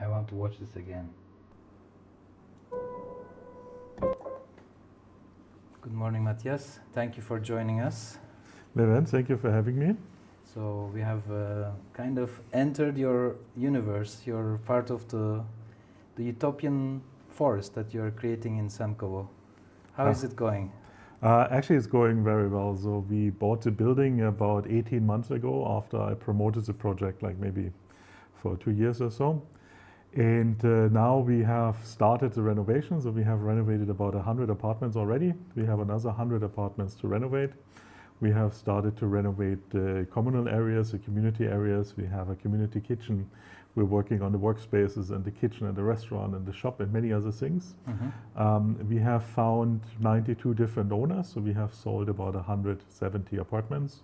I want to watch this again. Good morning, Matthias. Thank you for joining us. Levent, thank you for having me. So we have kind of entered your universe. You're part of the Utopian forest that you're creating in Semkovo. How is it going? Actually, it's going very well. So we bought the building about 18 months ago after I promoted the project, like maybe for 2 years or so. And now we have started the renovation. So we have renovated about 100 apartments already. We have another 100 apartments to renovate. We have started to renovate the communal areas, the community areas. We have a community kitchen. We're working on the workspaces and the kitchen and the restaurant and the shop and many other things. We have found 92 different owners, so we have sold about 170 apartments.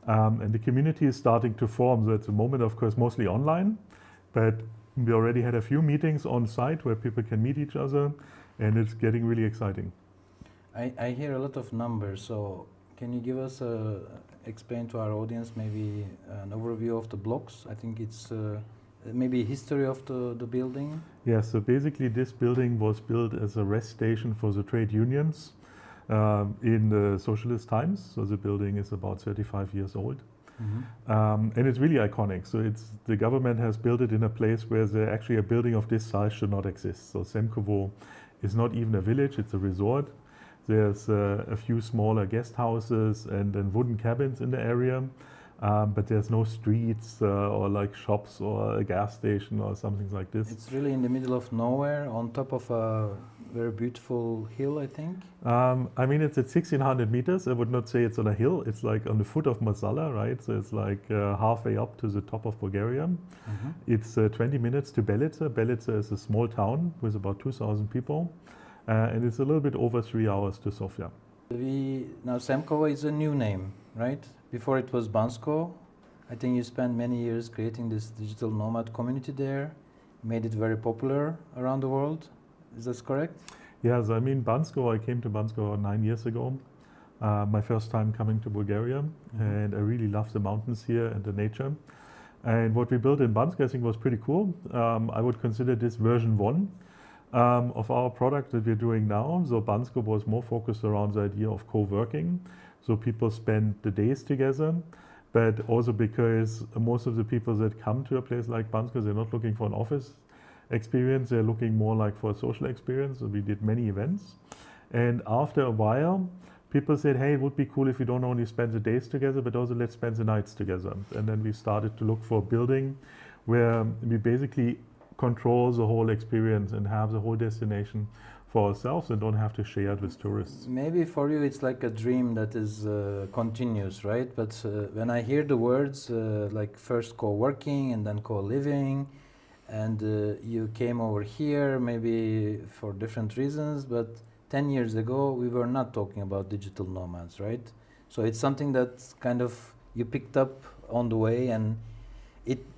And the community is starting to form. So at the moment, of course, mostly online, but we already had a few meetings on site where people can meet each other, and it's getting really exciting. I hear a lot of numbers, so can you give us explain to our audience maybe an overview of the blocks? I think it's maybe history of the building. Yeah, so basically this building was built as a rest station for the trade unions in the socialist times. So the building is about 35 years old. And it's really iconic. So the government has built it in a place where actually a building of this size should not exist. So Semkovo is not even a village, it's a resort. There's a few smaller guest houses and then wooden cabins in the area. But there's no streets or like shops or a gas station or something like this. It's really in the middle of nowhere, on top of a very beautiful hill, I think. I mean, it's at 1600 meters. I would not say it's on a hill. It's like on the foot of Masala, right? So it's like halfway up to the top of Bulgaria. It's 20 minutes to Belice. Belice is a small town with about 2,000 people. And it's a little bit over 3 hours to Sofia. Now Semkovo is a new name, right? Before it was Bansko. I think you spent many years creating this digital nomad community there, made it very popular around the world. Is that correct? Yes, I mean, Bansko, I came to Bansko 9 years ago. My first time coming to Bulgaria, and I really love the mountains here and the nature. And what we built in Bansko, I think, was pretty cool. I would consider this version 1 of our product that we're doing now. So Bansko was more focused around the idea of co-working. So people spend the days together, but also because most of the people that come to a place like Bansko, they're not looking for an office experience, they're looking more like for a social experience. So we did many events. And after a while, people said, hey, it would be cool if we don't only spend the days together, but also let's spend the nights together. And then we started to look for a building where we basically control the whole experience and have the whole destination for ourselves and don't have to share it with tourists. Maybe for you it's like a dream that is continuous, right? But when I hear the words like first co-working and then co-living, and you came over here maybe for different reasons, but 10 years ago we were not talking about digital nomads, right? So it's something that kind of you picked up on the way, and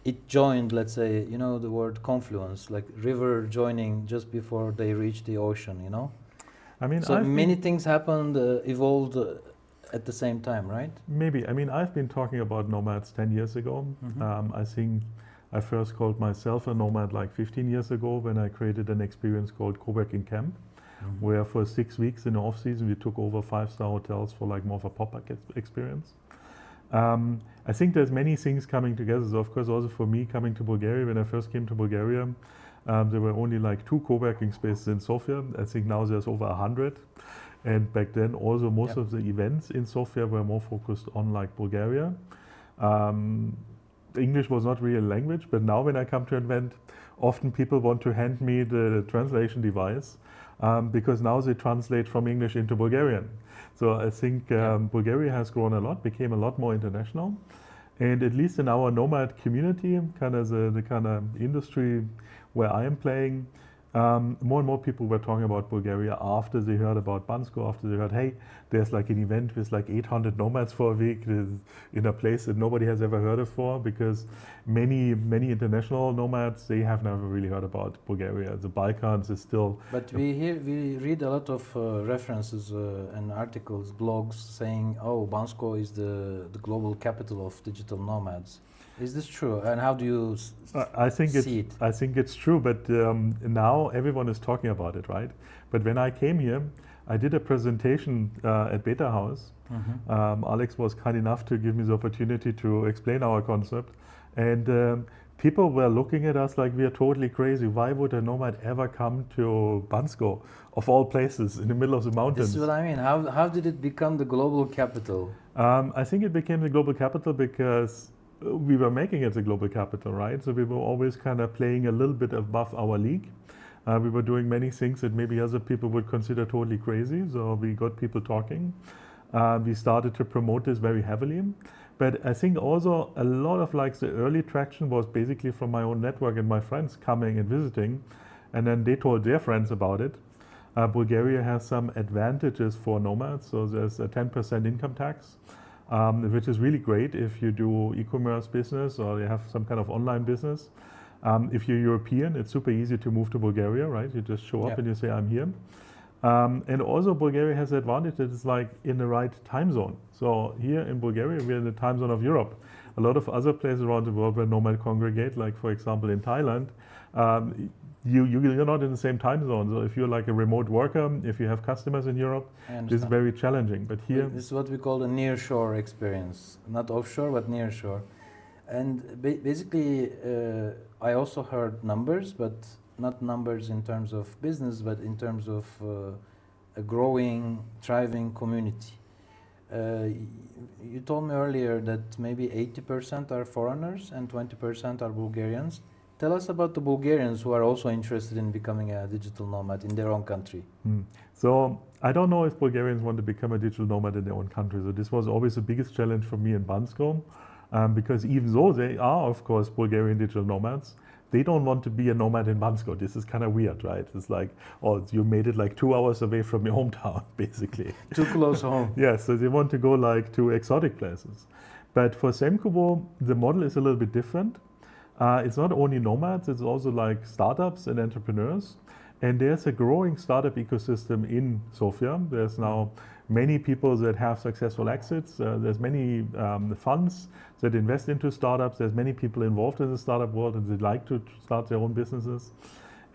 it joined, let's say, you know, the word confluence, like river joining just before they reach the ocean, you know? I mean, so many things happened, evolved at the same time, right? Maybe. I mean, I've been talking about nomads 10 years ago. I think I first called myself a nomad like 15 years ago when I created an experience called Co-working Camp, where for 6 weeks in the off-season we took over 5-star hotels for like more of a pop-up experience. I think there's many things coming together. So of course, also for me coming to Bulgaria, when I first came to Bulgaria, there were only like 2 co-working spaces in Sofia. I think now there's over 100. And back then also most of the events in Sofia were more focused on like Bulgaria. English was not really a language, but now when I come to an event, often people want to hand me the translation device because now they translate from English into Bulgarian. So I think Bulgaria has grown a lot, became a lot more international. And at least in our nomad community, kind of the kind of industry where I am playing, more and more people were talking about Bulgaria after they heard about Bansko, after they heard, hey, there's like an event with like 800 nomads for a week in a place that nobody has ever heard of before, because many international nomads, they have never really heard about Bulgaria. The Balkans is still... But we read a lot of references and articles, blogs saying, oh, Bansko is the global capital of digital nomads. Is this true? And how do you I think see it? I think it's true, but now everyone is talking about it, right? But when I came here, I did a presentation at Beta House. Alex was kind enough to give me the opportunity to explain our concept, and people were looking at us like we are totally crazy. Why would a nomad ever come to Bansko, of all places, in the middle of the mountains? This is what I mean. How did it become the global capital? I think it became the global capital because we were making it the global capital, right? So we were always kind of playing a little bit above our league. We were doing many things that maybe other people would consider totally crazy. So we got people talking. We started to promote this very heavily. But I think also a lot of like the early traction was basically from my own network and my friends coming and visiting. And then they told their friends about it. Bulgaria has some advantages for nomads. So there's a 10% income tax, which is really great if you do e-commerce business or you have some kind of online business. If you're European, it's super easy to move to Bulgaria, right? You just show up and you say, I'm here. And also Bulgaria has the advantage that it's like in the right time zone. So here in Bulgaria, we're in the time zone of Europe. A lot of other places around the world where nomad congregate, like for example in Thailand, you're not in the same time zone. So if you're like a remote worker, if you have customers in Europe, this is very challenging. But here, this is what we call a near-shore experience, not offshore, but near-shore. And basically, I also heard numbers, but not numbers in terms of business, but in terms of a growing, thriving community. You told me earlier that maybe 80% are foreigners and 20% are Bulgarians. Tell us about the Bulgarians who are also interested in becoming a digital nomad in their own country. So I don't know if Bulgarians want to become a digital nomad in their own country. So this was always the biggest challenge for me in Bansko, because even though they are, of course, Bulgarian digital nomads, they don't want to be a nomad in Bansko. This is kind of weird, right? It's like, oh, you made it like 2 hours away from your hometown, basically. Too close home. Yeah, so they want to go like to exotic places. But for Semkovo, the model is a little bit different. It's not only nomads, it's also like startups and entrepreneurs. And there's a growing startup ecosystem in Sofia. There's now many people that have successful exits. There's many funds that invest into startups. There's many people involved in the startup world and they like to start their own businesses.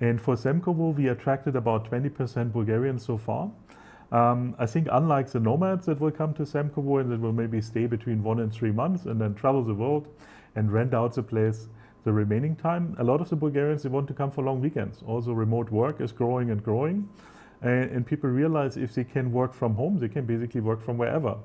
And for Semkovo, we attracted about 20% Bulgarians so far. I think unlike the nomads that will come to Semkovo and that will maybe stay between 1 and 3 months and then travel the world and rent out the place the remaining time, a lot of the Bulgarians, they want to come for long weekends. Also remote work is growing and growing. And people realize if they can work from home, they can basically work from wherever.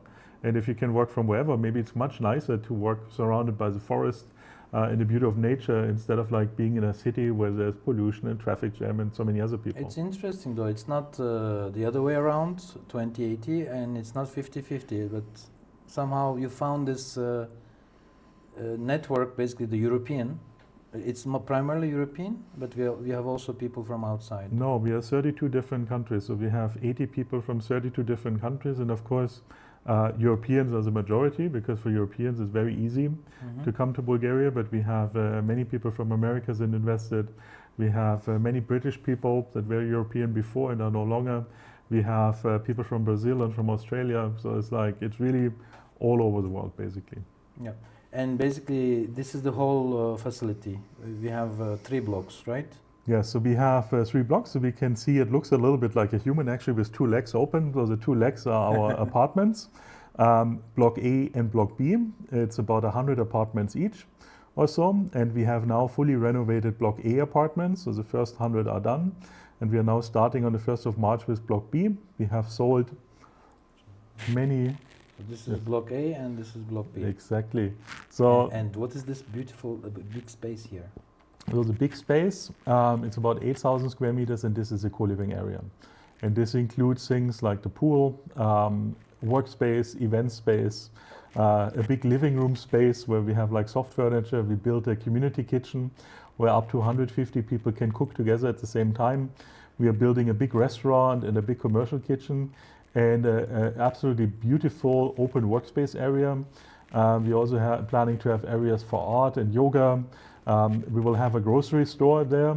And if you can work from wherever, maybe it's much nicer to work surrounded by the forest in the beauty of nature instead of like being in a city where there's pollution and traffic jam and so many other people. It's interesting though, it's not the other way around, 2080, and it's not 50-50, but somehow you found this network, basically the European. It's primarily European, but we have also people from outside. No, we are 32 different countries. So we have 80 people from 32 different countries. And of course, Europeans are the majority because for Europeans it's very easy to come to Bulgaria. But we have many people from America that invested. We have many British people that were European before and are no longer. We have people from Brazil and from Australia. So it's like, it's really all over the world, basically. Yeah. And basically, this is the whole facility. We have 3 blocks, right? Yeah, so we have 3 blocks. So we can see it looks a little bit like a human, actually, with 2 legs open. So the 2 legs are our apartments, Block A and Block B. It's about 100 apartments each or so. And we have now fully renovated Block A apartments. So the first 100 are done. And we are now starting on the 1st of March with Block B. We have sold many. This is Block A and this is Block B. Exactly. So and what is this beautiful big space here? So the big space, it's about 8,000 square meters, and this is a co-living area. And this includes things like the pool, workspace, event space, a big living room space where we have like soft furniture. We built a community kitchen where up to 150 people can cook together at the same time. We are building a big restaurant and a big commercial kitchen, and an absolutely beautiful open workspace area. We also planning to have areas for art and yoga. We will have a grocery store there.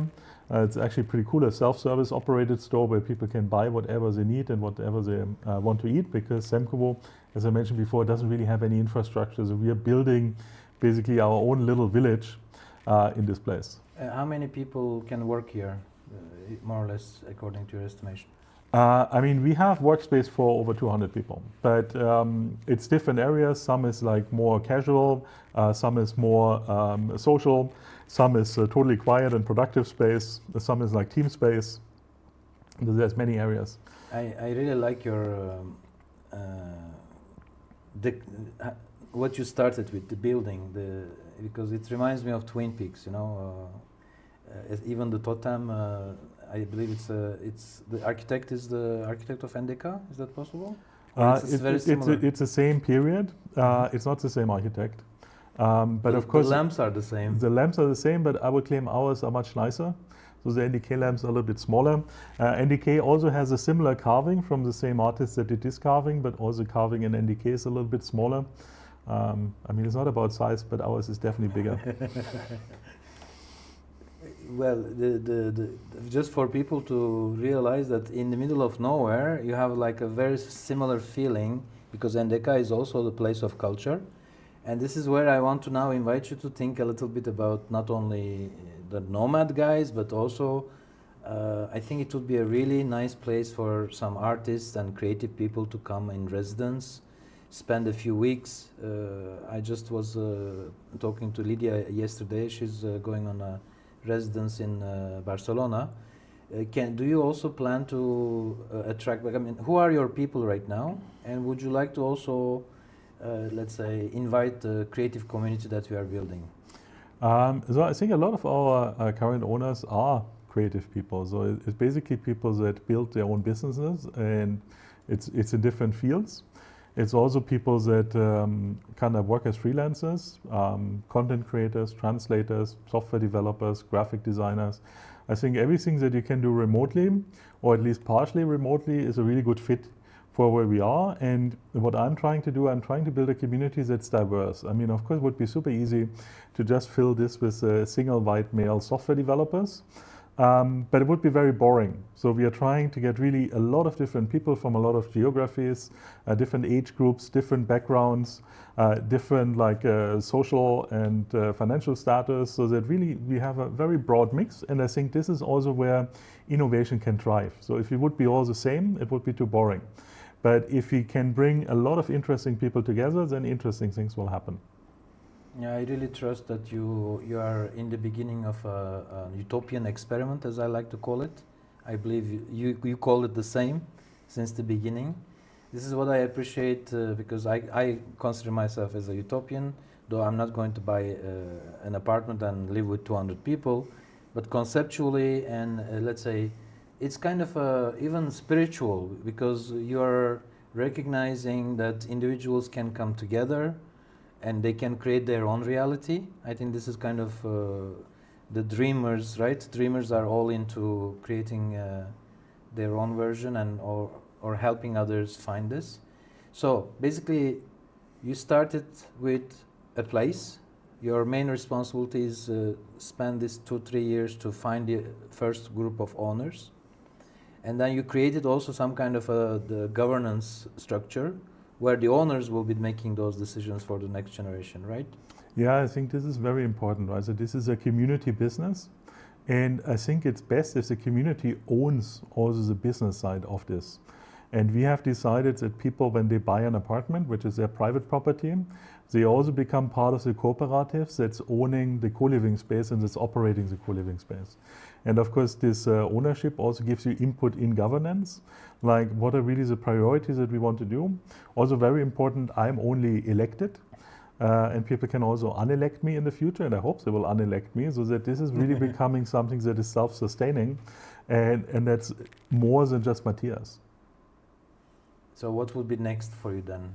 It's actually pretty cool, a self-service operated store where people can buy whatever they need and whatever they want to eat, because Semkovo, as I mentioned before, doesn't really have any infrastructure. So we are building basically our own little village in this place. How many people can work here, more or less, according to your estimation? I mean, we have workspace for over 200 people, but it's different areas. Some is like more casual, some is more social, some is totally quiet and productive space, some is like team space. There's many areas. I really like your what you started with, the building, because it reminds me of Twin Peaks, you know. Even the totem, I believe it's the architect is the architect of NDK. Is that possible? It's the same period. It's not the same architect, but of course the lamps are the same. The lamps are the same, but I would claim ours are much nicer. So the NDK lamps are a little bit smaller. NDK also has a similar carving from the same artist that did this carving, but also carving in NDK is a little bit smaller. I mean, it's not about size, but ours is definitely bigger. Well, just for people to realize that in the middle of nowhere, you have like a very similar feeling, because NDK is also the place of culture. And this is where I want to now invite you to think a little bit about not only the nomad guys, but also I think it would be a really nice place for some artists and creative people to come in residence, spend a few weeks. I just was talking to Lydia yesterday. She's going on a residence in Barcelona. Do you also plan to attract, I mean, who are your people right now? And would you like to also, let's say, invite the creative community that we are building? So I think a lot of our current owners are creative people. So it's basically people that build their own businesses, and it's in different fields. It's also people that kind of work as freelancers, content creators, translators, software developers, graphic designers. I think everything that you can do remotely, or at least partially remotely, is a really good fit for where we are. And what I'm trying to do, I'm trying to build a community that's diverse. I mean, of course, it would be super easy to just fill this with single white male software developers. But it would be very boring. So we are trying to get really a lot of different people from a lot of geographies, different age groups, different backgrounds, different like social and financial status, so that really we have a very broad mix. And I think this is also where innovation can thrive. So if we would be all the same, it would be too boring. But if we can bring a lot of interesting people together, then interesting things will happen. Yeah, I really trust that you are in the beginning of a utopian experiment, as I like to call it. I believe you call it the same since the beginning. This is what I appreciate because I consider myself as a utopian, though I'm not going to buy an apartment and live with 200 people. But conceptually and let's say, it's kind of even spiritual, because you're recognizing that individuals can come together and they can create their own reality. I think this is kind of the dreamers, right? Dreamers are all into creating their own version and or helping others find this. So basically, you started with a place. Your main responsibility is spend these 2-3 years to find the first group of owners. And then you created also some kind of the governance structure where the owners will be making those decisions for the next generation, right? Yeah, I think this is very important, right? So this is a community business, and I think it's best if the community owns also the business side of this. And we have decided that people, when they buy an apartment, which is their private property, they also become part of the cooperative that's owning the co-living space and that's operating the co-living space. And of course, this ownership also gives you input in governance, like what are really the priorities that we want to do. Also very important, I'm only elected, and people can also unelect me in the future, and I hope they will unelect me, so that this is really becoming something that is self-sustaining, and that's more than just Matthias. So what would be next for you then?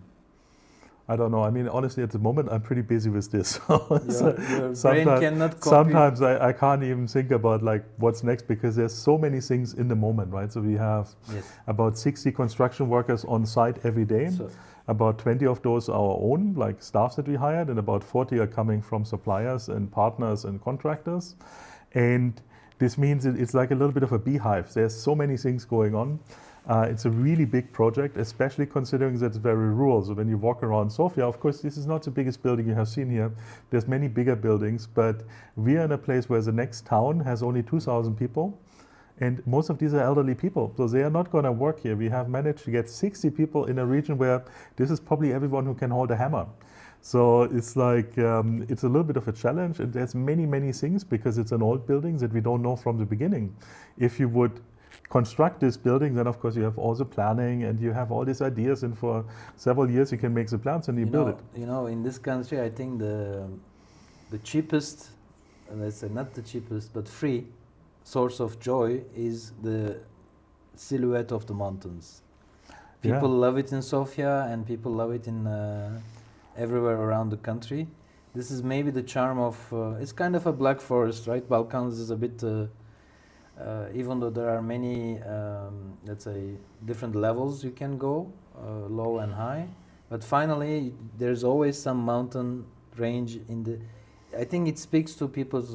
I don't know. I mean, honestly, at the moment, I'm pretty busy with this. Your brain cannot copy. Sometimes I can't even think about like what's next, because there's so many things in the moment, right? So we have about 60 construction workers on site every day. So about 20 of those are our own, like staff that we hired, and about 40 are coming from suppliers and partners and contractors. And this means it's like a little bit of a beehive. There's so many things going on. It's a really big project, especially considering that it's very rural. So when you walk around Sofia, of course, this is not the biggest building you have seen here. There's many bigger buildings, but we are in a place where the next town has only 2,000 people. And most of these are elderly people, so they are not going to work here. We have managed to get 60 people in a region where this is probably everyone who can hold a hammer. So it's like, it's a little bit of a challenge, and there's many, many things, because it's an old building that we don't know from the beginning. If you would construct this building, then of course you have all the planning and you have all these ideas, and for several years you can make the plans and you build it. You know, in this country, I think the cheapest, let's say not the cheapest, but free source of joy is the silhouette of the mountains. People love it in Sofia, and people love it in everywhere around the country. This is maybe the charm of, it's kind of a black forest, right? Balkans is a bit, even though there are many, let's say, different levels you can go, low and high, but finally there's always some mountain range in the, I think it speaks to people's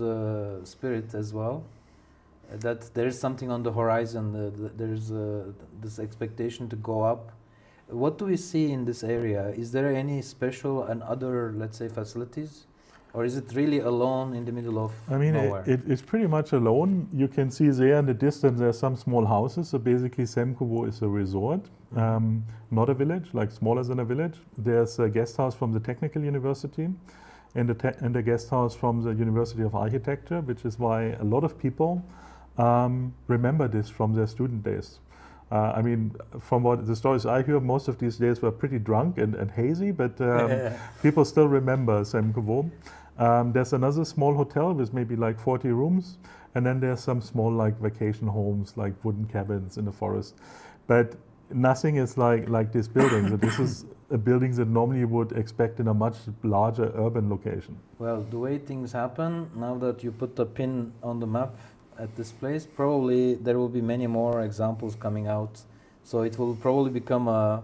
spirit as well, that there is something on the horizon, there's this expectation to go up. What do we see in this area? Is there any special and other, let's say, facilities? Or is it really alone in the middle of nowhere? It's pretty much alone. You can see there in the distance there are some small houses. So basically Semkovo is a resort, not a village, like smaller than a village. There's a guest house from the Technical University and a guest house from the University of Architecture, which is why a lot of people remember this from their student days. I mean, from what the stories I hear, most of these days were pretty drunk and hazy, but people still remember Semkovo. There's another small hotel with maybe like 40 rooms, and then there's some small like vacation homes, like wooden cabins in the forest. But nothing is like this building. So this is a building that normally you would expect in a much larger urban location. Well, the way things happen, now that you put the pin on the map at this place, probably there will be many more examples coming out. So it will probably become a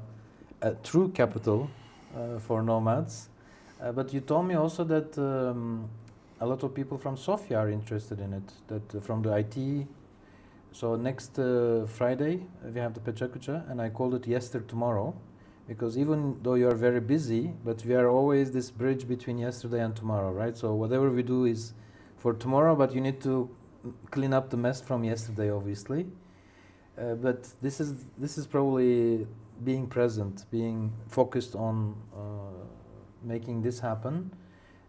true capital for nomads. But you told me also that a lot of people from Sofia are interested in it, that from the IT. So next Friday we have the Pechakucha, and I called it Yester Tomorrow, because even though you are very busy, but we are always this bridge between yesterday and tomorrow, right? So whatever we do is for tomorrow, but you need to clean up the mess from yesterday, obviously. But this is probably being present, being focused on making this happen.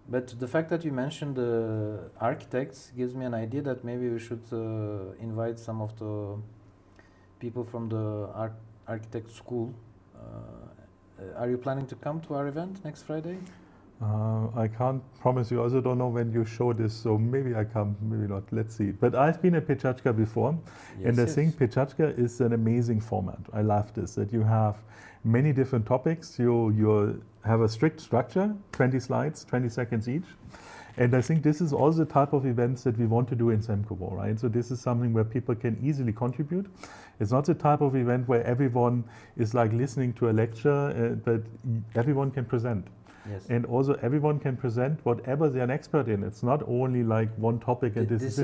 But the fact that you mentioned the architects gives me an idea that maybe we should invite some of the people from the architect school. Are you planning to come to our event next Friday? I can't promise you. I also don't know when you show this, so maybe I come, maybe not. Let's see. But I've been at Pechachka before, and I think Pechachka is an amazing format. I love this, that you have many different topics. You have a strict structure, 20 slides, 20 seconds each. And I think this is also the type of events that we want to do in Semkovo, right? So this is something where people can easily contribute. It's not the type of event where everyone is like listening to a lecture, but everyone can present. Yes. And also everyone can present whatever they're an expert in. It's not only like one topic and this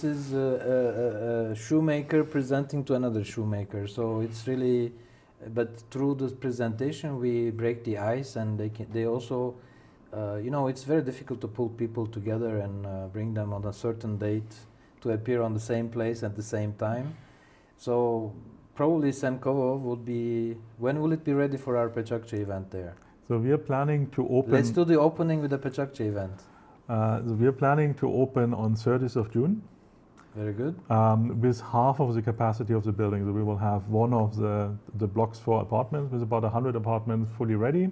is a shoemaker presenting to another shoemaker. So it's really, but through this presentation we break the ice, and they also, you know, it's very difficult to pull people together and bring them on a certain date to appear on the same place at the same time. So probably Semkovo would be, when will it be ready for our Pechakche event there? So we are planning to open... Let's do the opening with the Pechakche event. So we are planning to open on 30th of June. Very good. With half of the capacity of the building. So we will have one of the blocks for apartments with about 100 apartments fully ready.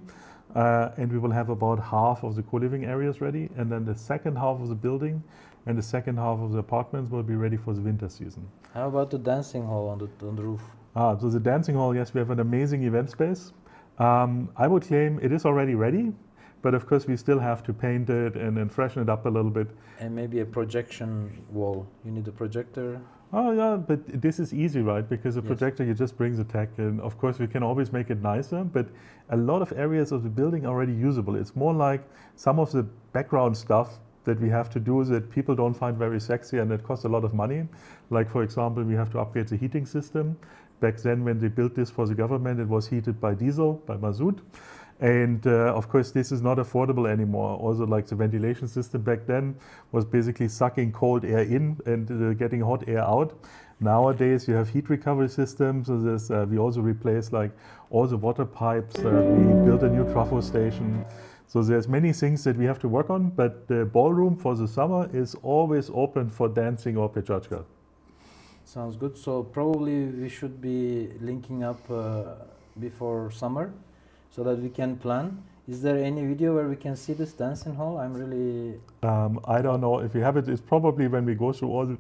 And we will have about half of the co-living areas ready. And then the second half of the building and the second half of the apartments will be ready for the winter season. How about the dancing hall on the roof? So the dancing hall, yes, we have an amazing event space. I would claim it is already ready, but of course we still have to paint it and then freshen it up a little bit. And maybe a projection wall. You need a projector? Oh yeah, but this is easy, right? Because the projector, you just bring the tech, and of course we can always make it nicer, but a lot of areas of the building are already usable. It's more like some of the background stuff that we have to do that people don't find very sexy and it costs a lot of money. Like for example, we have to upgrade the heating system, Back then, when they built this for the government, it was heated by diesel, by mazout. And of course, this is not affordable anymore. Also, like the ventilation system back then was basically sucking cold air in and getting hot air out. Nowadays, you have heat recovery systems. So we also replaced like all the water pipes. We built a new trafo station. So there's many things that we have to work on. But the ballroom for the summer is always open for dancing or pechachka. Sounds good. So probably we should be linking up before summer, so that we can plan. Is there any video where we can see this dancing hall? I'm really... I don't know if we have it. It's probably when we go through all the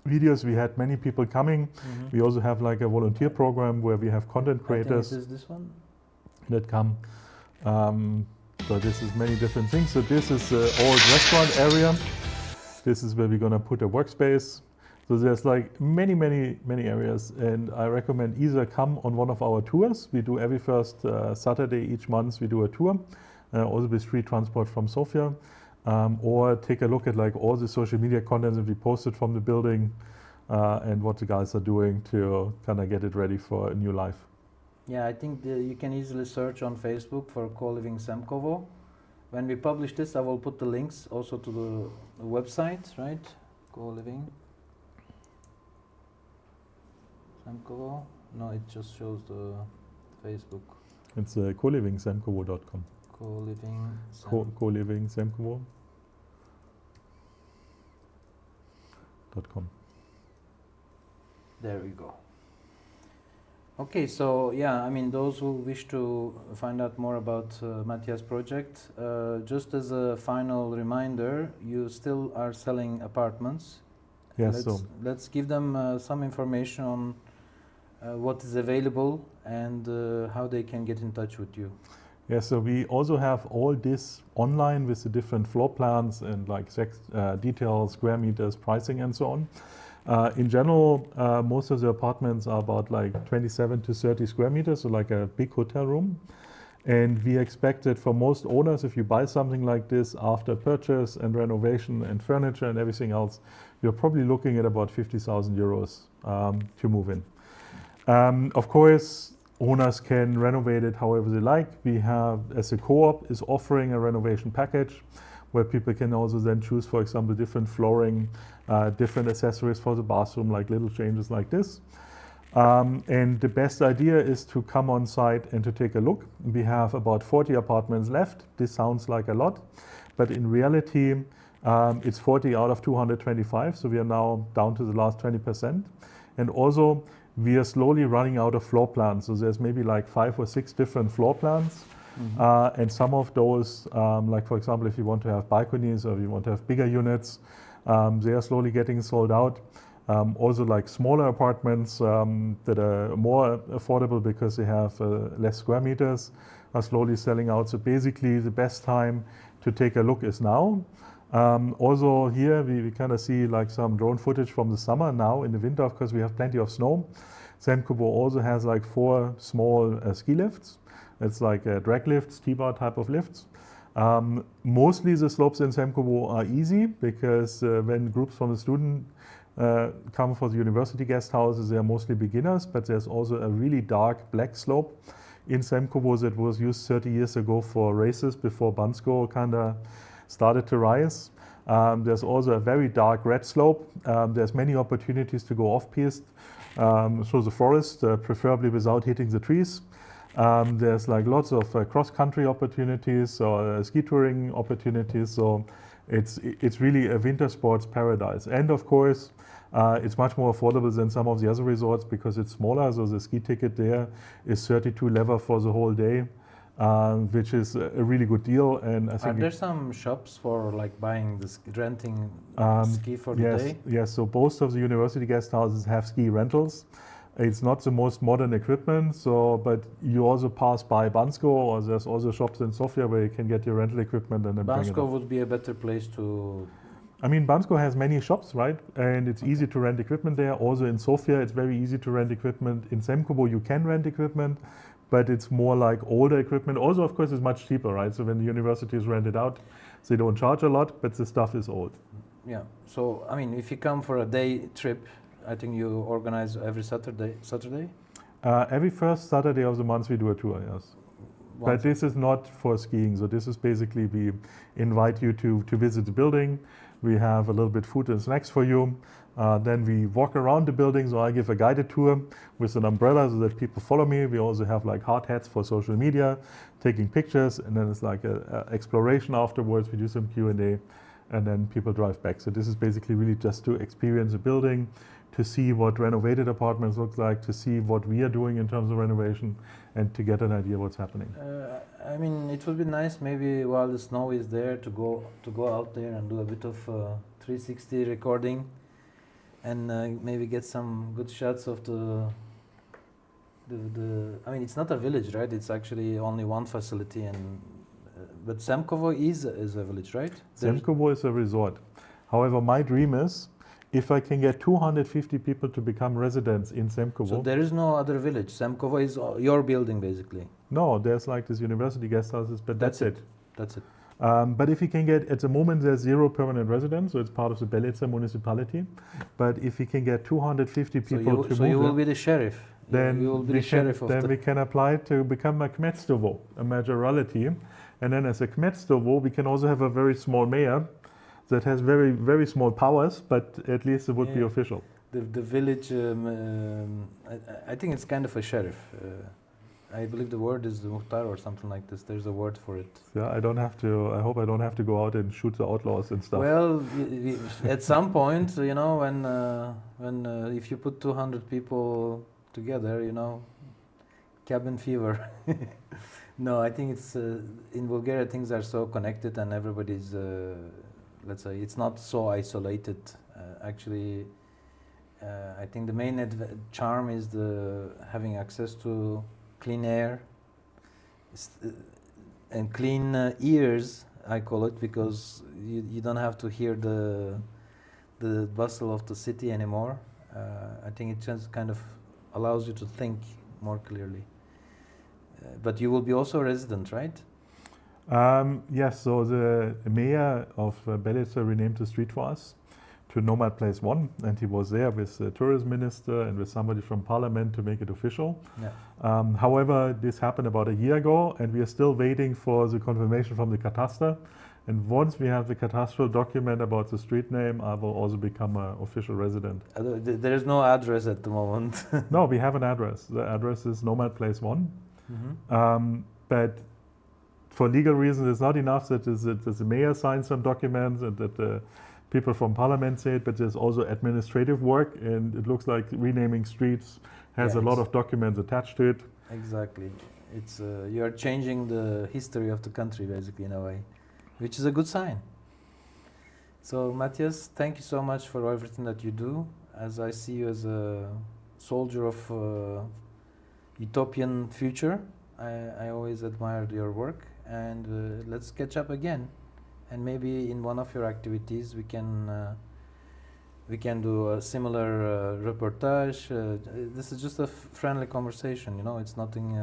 videos, we had many people coming. Mm-hmm. We also have like a volunteer program where we have content creators. I think it is this one. That come. So this is many different things. So this is the old restaurant area. This is where we're gonna put a workspace. So there's like many areas, and I recommend either come on one of our tours. We do every first Saturday each month, we do a tour, also with free transport from Sofia, or take a look at like all the social media content that we posted from the building and what the guys are doing to kind of get it ready for a new life. Yeah, I think you can easily search on Facebook for Co-Living Semkovo. When we publish this, I will put the links also to the website, right? Co-Living Semkovo? No, it just shows the Facebook. It's colivingsemkovo.com. Co-Living colivingsemkovo.com. There we go. Okay, so yeah, I mean, those who wish to find out more about Matthias' project, just as a final reminder, you still are selling apartments. Yes, let's give them some information on what is available and how they can get in touch with you. Yeah, so we also have all this online with the different floor plans and like details, square meters, pricing, and so on. In general, most of the apartments are about like 27 to 30 square meters, so like a big hotel room. And we expect that for most owners, if you buy something like this after purchase and renovation and furniture and everything else, you're probably looking at about 50,000 euros to move in. Of course, owners can renovate it however they like. We have, as a co-op, is offering a renovation package where people can also then choose, for example, different flooring, different accessories for the bathroom, like little changes like this. And the best idea is to come on site and to take a look. We have about 40 apartments left. This sounds like a lot, but in reality, it's 40 out of 225, so we are now down to the last 20%. And also, we are slowly running out of floor plans. So there's maybe like 5 or 6 different floor plans. Mm-hmm. And some of those, like for example, if you want to have balconies or you want to have bigger units, they are slowly getting sold out. Also like smaller apartments that are more affordable because they have less square meters are slowly selling out. So basically the best time to take a look is now. Also here we kind of see like some drone footage from the summer. Now in the winter, of course, we have plenty of snow. Semkovo also has like 4 small ski lifts. It's like drag lifts, T-bar type of lifts. Mostly the slopes in Semkovo are easy because when groups from the student come for the university guest houses, they are mostly beginners, but there's also a really dark black slope in Semkovo that was used 30 years ago for races before Bansko kind of started to rise. There's also a very dark red slope. There's many opportunities to go off-piste through the forest, preferably without hitting the trees. There's like lots of cross-country opportunities or ski touring opportunities. So it's really a winter sports paradise. And of course, it's much more affordable than some of the other resorts because it's smaller. So the ski ticket there is 32 lever for the whole day, which is a really good deal. And I think are there some shops for like buying this, renting ski for the day? Yes. So both of the university guest houses have ski rentals. It's not the most modern equipment, but you also pass by Bansko, or there's also shops in Sofia where you can get your rental equipment and then bring it up. Bansko would be a better place to... I mean, Bansko has many shops, right? And it's easy to rent equipment there. Also in Sofia, it's very easy to rent equipment. In Semkovo, you can rent equipment, but it's more like older equipment. Also, of course, it's much cheaper, right? So when the universities rent it out, they don't charge a lot, but the stuff is old. Yeah. So, I mean, if you come for a day trip, I think you organize every Saturday. Every first Saturday of the month we do a tour, yes. But this is not for skiing, so this is basically we invite you to visit the building. We have a little bit food and snacks for you. Then we walk around the building, so I give a guided tour with an umbrella so that people follow me. We also have like hard hats for social media, taking pictures, and then it's like a exploration afterwards. We do some Q&A, and then people drive back. So this is basically really just to experience a building, to see what renovated apartments look like, to see what we are doing in terms of renovation, and to get an idea what's happening. I mean, it would be nice maybe while the snow is there to go out there and do a bit of 360 recording, and maybe get some good shots of the. I mean, it's not a village, right? It's actually only one facility, and but Semkovo is a village, right? Semkovo is a resort. However, my dream is, if I can get 250 people to become residents in Semkovo. So there is no other village. Semkovo is your building, basically. No, there's like this university guest houses, but that's it. That's it. But if you can get, at the moment there's 0 permanent residents, so it's part of the Belica municipality. But if you can get 250 people to move, so you will be the sheriff. Then you will be the sheriff of we can apply to become a kmetstovo, a majorality, and then as a kmetstovo we can also have a very small mayor that has very, very small powers, but at least it would be official. The village, I think it's kind of a sheriff. I believe the word is the muhtar or something like this. There's a word for it. Yeah, I hope I don't have to go out and shoot the outlaws and stuff. Well, at some point, you know, when if you put 200 people together, you know, cabin fever. No, I think it's in Bulgaria things are so connected and everybody's. Let's say it's not so isolated. Actually, I think the main charm is the having access to clean air and clean ears. I call it, because you don't have to hear the bustle of the city anymore. I think it just kind of allows you to think more clearly. But you will be also a resident, right? Yes, so the mayor of Belica renamed the street for us to Nomad Place 1, and he was there with the tourism minister and with somebody from parliament to make it official. Yeah. However, this happened about a year ago, and we are still waiting for the confirmation from the Kataster. And once we have the cadastral document about the street name, I will also become an official resident. There is no address at the moment. No, we have an address. The address is Nomad Place 1. Mm-hmm. But for legal reasons, it's not enough that the mayor signs some documents and that the people from parliament say it, but there's also administrative work, and it looks like renaming streets has a lot of documents attached to it. Exactly. It's you are changing the history of the country, basically, in a way, which is a good sign. So, Matthias, thank you so much for everything that you do. As I see you as a soldier of Utopian future, I always admired your work. And let's catch up again, and maybe in one of your activities we can do a similar reportage. This is just a friendly conversation, you know. It's nothing.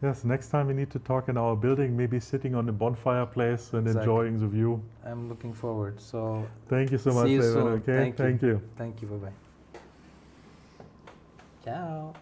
Yes, next time we need to talk in our building, maybe sitting on the bonfire place and enjoying the view. I'm looking forward. So thank you so much, see you soon. Okay, thank you. Thank you. Bye bye. Ciao.